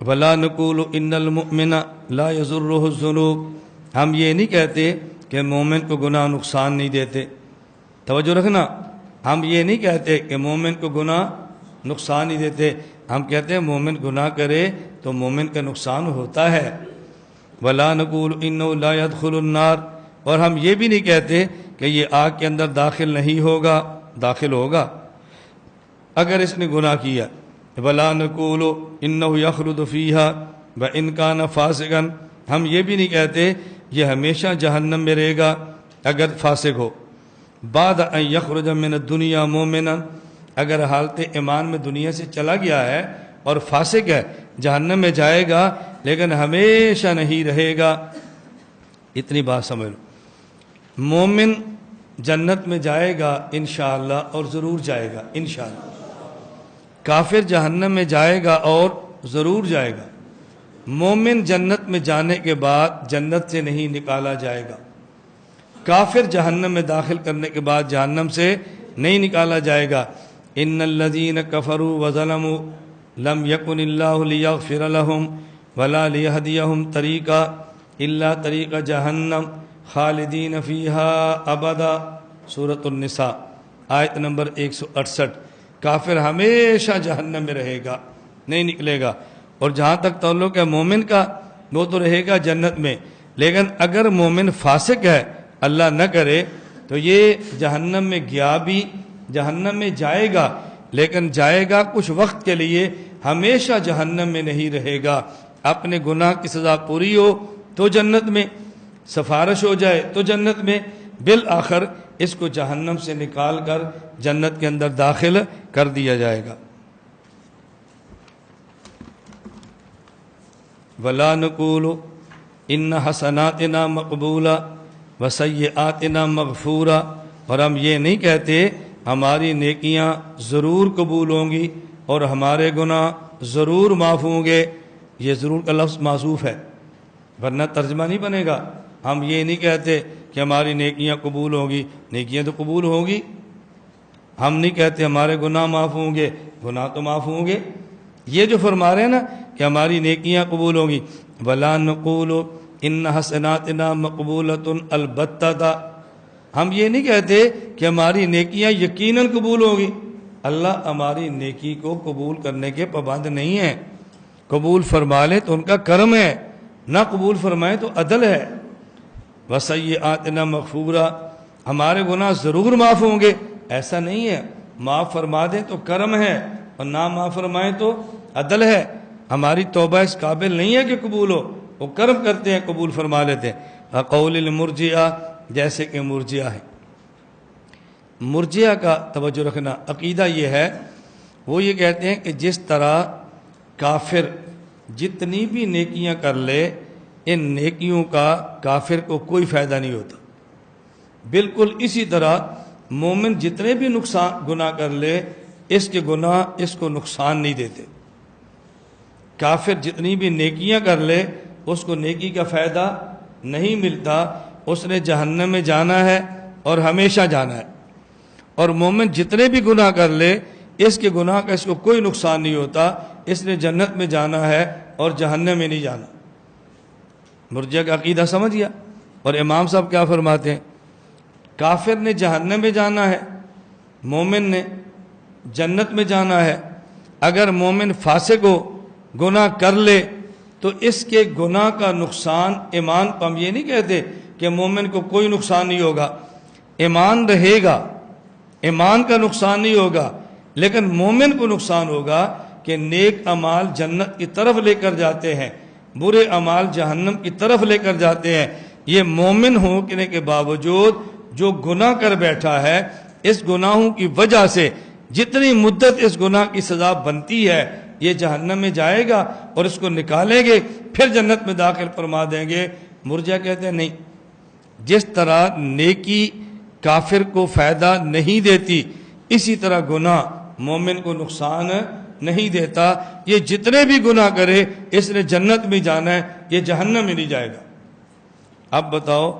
ولا نقول ان المؤمن لا يضره الذنوب، ہم یہ نہیں کہتے کہ مومن کو گناہ نقصان نہیں دیتے. توجہ رکھنا، ہم یہ نہیں کہتے کہ مومن کو گناہ نقصان نہیں دیتے، ہم کہتے ہیں مومن گناہ کرے تو مومن کا نقصان ہوتا ہے. ولا نقول انه لا يدخل النار، اور ہم یہ بھی نہیں کہتے کہ یہ آگ کے اندر داخل نہیں ہوگا، داخل ہوگا اگر اس نے گناہ کیا. ولا نقول انه يخلد فيها وان كان فاسقا، ہم یہ بھی نہیں کہتے یہ ہمیشہ جہنم میں رہے گا اگر فاسق ہو. بعد ان یخرج من الدنیا مومنا، اگر حالت ایمان میں دنیا سے چلا گیا ہے اور فاسق ہے جہنم میں جائے گا لیکن ہمیشہ نہیں رہے گا. اتنی بات سمجھ لو، مومن جنت میں جائے گا انشاءاللہ اور ضرور جائے گا انشاءاللہ. کافر جہنم میں جائے گا اور ضرور جائے گا. مومن جنت میں جانے کے بعد جنت سے نہیں نکالا جائے گا. کافر جہنم میں داخل کرنے کے بعد جہنم سے نہیں نکالا جائے گا. ان الذين كفروا وظلموا لم يكن الله ليغفر لهم ولا ليهديهم طريقا الا طريق جہنم خالدین فیہا ابدا. سورۃ النساء آیت نمبر 168. کافر ہمیشہ جہنم میں رہے گا، نہیں نکلے گا. اور جہاں تک تعلق ہے مومن کا، وہ تو رہے گا جنت میں. لیکن اگر مومن فاسق ہے، اللہ نہ کرے، تو یہ جہنم میں گیا بھی، جہنم میں جائے گا، لیکن جائے گا کچھ وقت کے لیے، ہمیشہ جہنم میں نہیں رہے گا. اپنے گناہ کی سزا پوری ہو تو جنت میں، سفارش ہو جائے تو جنت میں، بالآخر اس کو جہنم سے نکال کر جنت کے اندر داخل کر دیا جائے گا. ولا نقول ان حسناتنا مقبولا وسیئاتنا مغفورا، اور ہم یہ نہیں کہتے ہماری نیکیاں ضرور قبول ہوں گی اور ہمارے گناہ ضرور معاف ہوں گے. یہ ضرور کا لفظ معذوف ہے ورنہ ترجمہ نہیں بنے گا. ہم یہ نہیں کہتے کہ ہماری نیکیاں قبول ہوں گی، نیکیاں تو قبول ہوں گی. ہم نہیں کہتے ہمارے گناہ معاف ہوں گے، گناہ تو معاف ہوں گے. یہ جو فرما رہے ہیں نا کہ ہماری نیکیاں قبول ہوں گی. ولا نقول ان حسناتنا مقبولۃ البتہ، ہم یہ نہیں کہتے کہ ہماری نیکیاں یقیناً قبول ہوں گی. اللہ ہماری نیکی کو قبول کرنے کے پابند نہیں ہیں. قبول فرما لے تو ان کا کرم ہے، نہ قبول فرمائے تو عدل ہے. وسیئاتنا مغفورا، ہمارے گناہ ضرور معاف ہوں گے، ایسا نہیں ہے. معاف فرما دیں تو کرم ہے اور نہ معاف فرمائیں تو عدل ہے. ہماری توبہ اس قابل نہیں ہے کہ قبول ہو، وہ کرم کرتے ہیں قبول فرما لیتے ہیں. قول المرجئہ، جیسے کہ مرجئہ ہے. مرجئہ کا توجہ رکھنا، عقیدہ یہ ہے، وہ یہ کہتے ہیں کہ جس طرح کافر جتنی بھی نیکیاں کر لے، ان نیکیوں کا کافر کو کوئی فائدہ نہیں ہوتا. بالکل اسی طرح مومن جتنے بھی گناہ کر لے، اس کے گناہ اس کو نقصان نہیں دیتے. کافر جتنی بھی نیکیاں کر لے، اس کو نیکی کا فائدہ نہیں ملتا، اس نے جہنم میں جانا ہے اور ہمیشہ جانا ہے. اور مومن جتنے بھی گناہ کر لے، اس کے گناہ کا اس کو کوئی نقصان نہیں ہوتا، اس نے جنت میں جانا ہے اور جہنم میں نہیں جانا. مرجئہ کا عقیدہ سمجھ گیا. اور امام صاحب کیا فرماتے ہیں؟ کافر نے جہنم میں جانا ہے، مومن نے جنت میں جانا ہے. اگر مومن فاسق ہو، گناہ کر لے، تو اس کے گناہ کا نقصان ایمان کو، ہم یہ نہیں کہتے کہ مومن کو کوئی نقصان نہیں ہوگا، ایمان رہے گا، ایمان کا نقصان نہیں ہوگا، لیکن مومن کو نقصان ہوگا کہ نیک اعمال جنت کی طرف لے کر جاتے ہیں، برے اعمال جہنم کی طرف لے کر جاتے ہیں. یہ مومن ہونے کے باوجود جو گناہ کر بیٹھا ہے، اس گناہوں کی وجہ سے جتنی مدت اس گناہ کی سزا بنتی ہے، یہ جہنم میں جائے گا اور اس کو نکالیں گے، پھر جنت میں داخل فرما دیں گے. مرجئہ کہتے ہیں نہیں، جس طرح نیکی کافر کو فائدہ نہیں دیتی، اسی طرح گناہ مومن کو نقصان نہیں دیتا. یہ جتنے بھی گناہ کرے، اس نے جنت میں جانا ہے، یہ جہنم میں نہیں جائے گا. اب بتاؤ،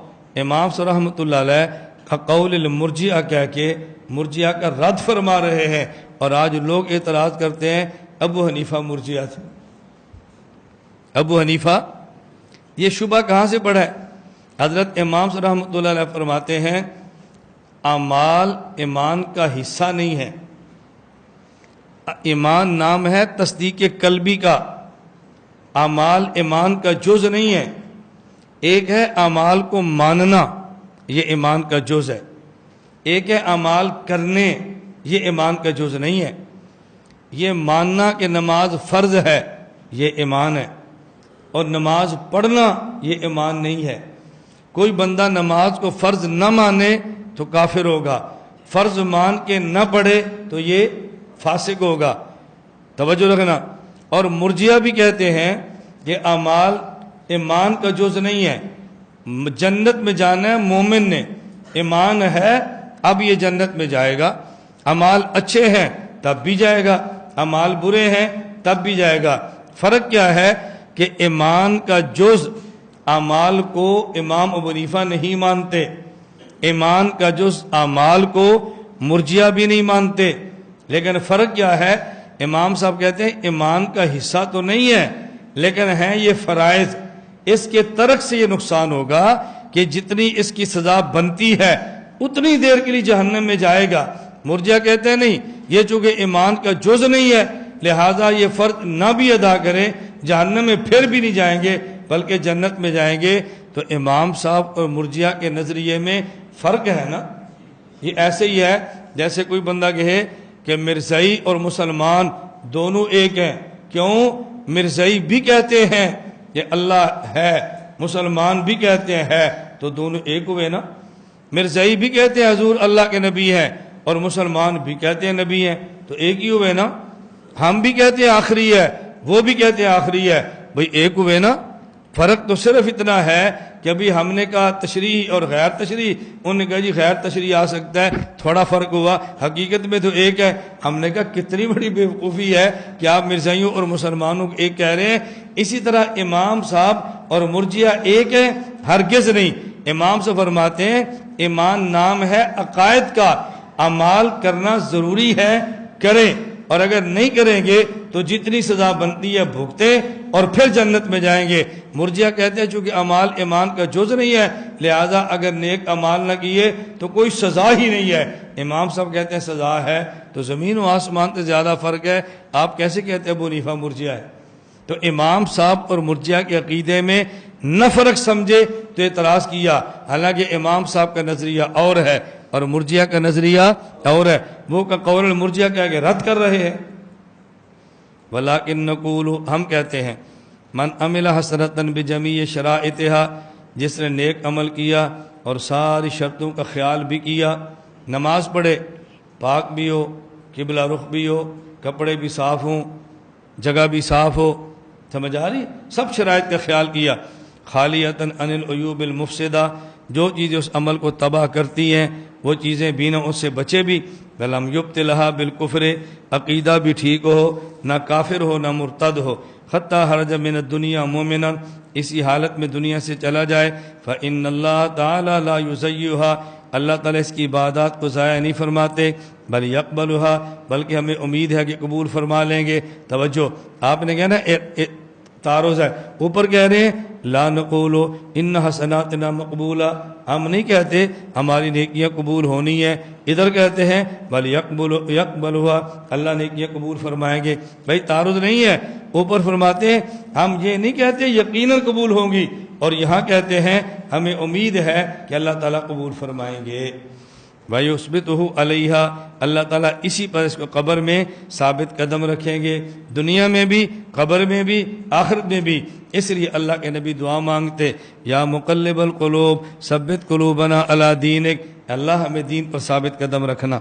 امام صاحب رحمۃ اللہ علیہ قول المرجئہ کہہ کے مرجئہ کا رد فرما رہے ہیں، اور آج لوگ اعتراض کرتے ہیں ابو حنیفہ مرجئہ تھے. ابو حنیفہ، یہ شبہ کہاں سے پڑا ہے؟ حضرت امام صلی رحمۃ اللہ علیہ فرماتے ہیں اعمال ایمان کا حصہ نہیں ہے، ایمان نام ہے تصدیق قلبی کا، اعمال ایمان کا جز نہیں ہے۔ ایک ہے اعمال کو ماننا، یہ ایمان کا جز ہے، ایک ہے اعمال کرنے، یہ ایمان کا جز نہیں ہے۔ یہ ماننا کہ نماز فرض ہے، یہ ایمان ہے، اور نماز پڑھنا یہ ایمان نہیں ہے۔ کوئی بندہ نماز کو فرض نہ مانے تو کافر ہوگا، فرض مان کے نہ پڑھے تو یہ فاسق ہوگا، توجہ رکھنا۔ اور مرجئہ بھی کہتے ہیں کہ اعمال ایمان کا جز نہیں ہے، جنت میں جانا ہے مومن نے، ایمان ہے اب یہ جنت میں جائے گا، اعمال اچھے ہیں تب بھی جائے گا، اعمال برے ہیں تب بھی جائے گا۔ فرق کیا ہے کہ ایمان کا جز اعمال کو امام ابو حنیفہ نہیں مانتے، ایمان کا جز اعمال کو مرجئہ بھی نہیں مانتے، لیکن فرق کیا ہے؟ امام صاحب کہتے ہیں ایمان کا حصہ تو نہیں ہے لیکن ہیں یہ فرائض، اس کے ترک سے یہ نقصان ہوگا کہ جتنی اس کی سزا بنتی ہے اتنی دیر کے لیے جہنم میں جائے گا۔ مرجئہ کہتے ہیں نہیں، یہ چونکہ ایمان کا جز نہیں ہے لہذا یہ فرض نہ بھی ادا کریں جہنم میں پھر بھی نہیں جائیں گے بلکہ جنت میں جائیں گے۔ تو امام صاحب اور مرجئہ کے نظریے میں فرق ہے نا۔ یہ ایسے ہی ہے جیسے کوئی بندہ کہے کہ مرزائی اور مسلمان دونوں ایک ہیں، کیوں؟ مرزائی بھی کہتے ہیں کہ اللہ ہے، مسلمان بھی کہتے ہیں ہے، تو دونوں ایک ہوئے نا۔ مرزائی بھی کہتے ہیں حضور اللہ کے نبی ہیں اور مسلمان بھی کہتے ہیں نبی ہیں، تو ایک ہی ہوئے نا۔ ہم بھی کہتے ہیں آخری ہے، وہ بھی کہتے ہیں آخری ہے، بھئی ایک ہوئے نا۔ فرق تو صرف اتنا ہے کہ ابھی ہم نے کہا تشریح اور غیر تشریح، انہوں نے کہا جی غیر تشریح آ سکتا ہے، تھوڑا فرق ہوا، حقیقت میں تو ایک ہے۔ ہم نے کہا کتنی بڑی بیوقوفی ہے کہ آپ مرزائیوں اور مسلمانوں کو ایک کہہ رہے ہیں۔ اسی طرح امام صاحب اور مرجئہ ایک ہیں؟ ہرگز نہیں۔ امام سے فرماتے ہیں ایمان نام ہے عقائد کا، اعمال کرنا ضروری ہے، کریں، اور اگر نہیں کریں گے تو جتنی سزا بنتی ہے بھگتیں اور پھر جنت میں جائیں گے۔ مرجئہ کہتے ہیں چونکہ اعمال ایمان کا جز نہیں ہے لہذا اگر نیک اعمال نہ کیے تو کوئی سزا ہی نہیں ہے۔ امام صاحب کہتے ہیں سزا ہے، تو زمین و آسمان سے زیادہ فرق ہے، آپ کیسے کہتے ہیں ابو حنیفہ مرجئہ ہے؟ تو امام صاحب اور مرجئہ کے عقیدے میں نہ فرق سمجھے تو اعتراض کیا، حالانکہ امام صاحب کا نظریہ اور ہے اور مرجئہ کا نظریہ اور ہے۔ وہ کا قول المرجئہ کہہ کے رد کر رہے ہیں۔ ولیکن نقول، ہم کہتے ہیں من عمل حسنۃ بجمیع شرائطہا، جس نے نیک عمل کیا اور ساری شرطوں کا خیال بھی کیا، نماز پڑھے، پاک بھی ہو، قبلہ رخ بھی ہو، کپڑے بھی صاف ہوں، جگہ بھی صاف ہو، سمجھ آ رہی؟ سب شرائط کا خیال کیا، خالیۃ عن العیوب المفسدہ، جو چیزیں اس عمل کو تباہ کرتی ہیں وہ چیزیں بھی نہ اس سے بچے بھی، ولم یبتلھا بالکفر، عقیدہ بھی ٹھیک ہو، نہ کافر ہو نہ مرتد ہو، حتی خرج من الدنیا مومنا، اسی حالت میں دنیا سے چلا جائے، فإن اللہ تعالی لا یضیعھا، اللہ تعالیٰ اس کی عبادات کو ضائع نہیں فرماتے، بل یقبلھا، بلکہ ہمیں امید ہے کہ قبول فرما لیں گے۔ توجہ، آپ نے کہا نا تعارض ہے، اوپر کہہ رہے ہیں لا نقول ان حسناتنا مقبولہ، ہم نہیں کہتے ہماری نیکیاں قبول ہونی ہیں، ادھر کہتے ہیں بل یقبلھا، اللہ نیکیاں قبول فرمائیں گے۔ بھائی تعارض نہیں ہے، اوپر فرماتے ہیں ہم یہ نہیں کہتے یقیناً قبول ہوں گی، اور یہاں کہتے ہیں ہمیں امید ہے کہ اللہ تعالیٰ قبول فرمائیں گے۔ وَيُثْبِتُهُ عَلَيْهَا، اللہ تعالیٰ اسی پر اس کو قبر میں ثابت قدم رکھیں گے، دنیا میں بھی، قبر میں بھی، آخرت میں بھی۔ اس لیے اللہ کے نبی دعا مانگتے یا مقلب القلوب ثبت قلوبنا علی دینک، اللہ ہمیں دین پر ثابت قدم رکھنا۔